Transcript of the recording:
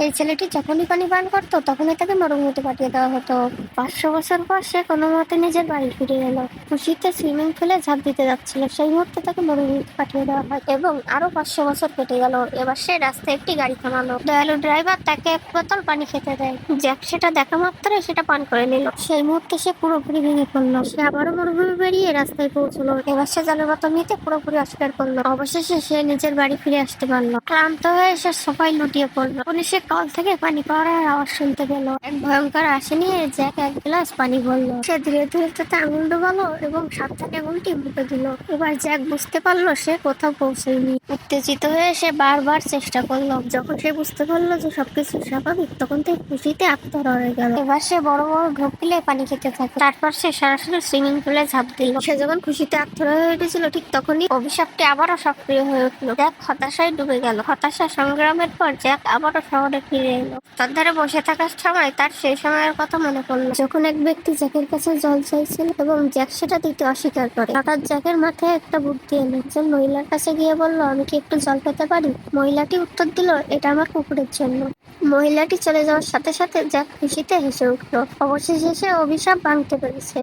এই ছেলেটি যখনই পানি পান করতো তখনই তাকে মরুভূমিতে পাঠিয়ে দেওয়া হতো। 500 বছর পর সে কোনো মতে নিজের বাড়ি ফিরে এলো। খুশিতে সুইমিং পুলে ঝাঁপ দিতে যাচ্ছিল, সেই মুহূর্তে তাকে মরুভূমিতে পাঠিয়ে দেওয়া হয় এবং আরো 500 বছর কেটে গেল। এবার সে রাস্তায় একটি গাড়ি থামালো। দয়ালু ড্রাইভার তাকে এক বোতল পানি খেতে দেয়। জ্যাক সেটা দেখা মাত্রই সেটা পান করে নিল। সেই মুহূর্তে সে পুরোপুরি ভেঙে পড়লো। সে আবারও মরুভূমি পেরিয়ে রাস্তায় পৌঁছলো। এবার সে জলের বোতল নিতে পুরোপুরি অস্বীকার করলো। অবশেষে সে নিজের বাড়ি ফিরে আসতে পারলো। ক্লান্ত হয়ে সে সোফায় লুটিয়ে পড়লো। সে কল থেকে পানি পাওয়ার আওয়াজ শুনতে পেল। এক ভয়ঙ্কর আশা নিয়ে জ্যাক এক গ্লাস পানি ভরলো। সে ধীরে ধীরে তাতে আঙুল ডোবালো এবং সাবধানে আঙুলটি মুখে দিল। এবার জ্যাক বুঝতে পারলো সে কোথাও পৌঁছেনি। উত্তেজিত হয়ে সে বারবার চেষ্টা করলো। যখন সে বুঝতে পারলো যে সবকিছু স্বাভাবিক, তখন থেকে খুশিতে আত্মহারা হয়ে গেল। এবার সে বড় বড় ঢোক গিলে পানি খেতে থাকে। তারপর সে সরাসরি সুইমিং পুলে ঝাঁপ দিল। সে যখন খুশিতে আত্মহারা হয়ে উঠেছিল, ঠিক তখনই অভিশাপটি আবারও সক্রিয় হয়ে উঠলো। জ্যাক হতাশায় ডুবে গেল। হতাশা সংগ্রামের পর জ্যাক আবারও শহরে ফিরে এলো। তার ধারে বসে থাকার সময় তার সেই সময়ের কথা মনে পড়লো, যখন এক ব্যক্তি জ্যাকের কাছে জল চাইছিল এবং জ্যাক সেটা দিতে অস্বীকার করে। হঠাৎ জ্যাকের মাথায় একটা বুদ্ধি এলো। একজন মহিলার কাছে গিয়ে বলল, আমি কি একটু জল পেতে পারি? মহিলাটি উত্তর দিল, এটা আমার কুকুরের জন্য। মহিলাটি চলে যাওয়ার সাথে সাথে জ্যাক খুশিতে হেসে উঠল। অবশেষে সে অভিশাপ ভাঙতে পেরেছে।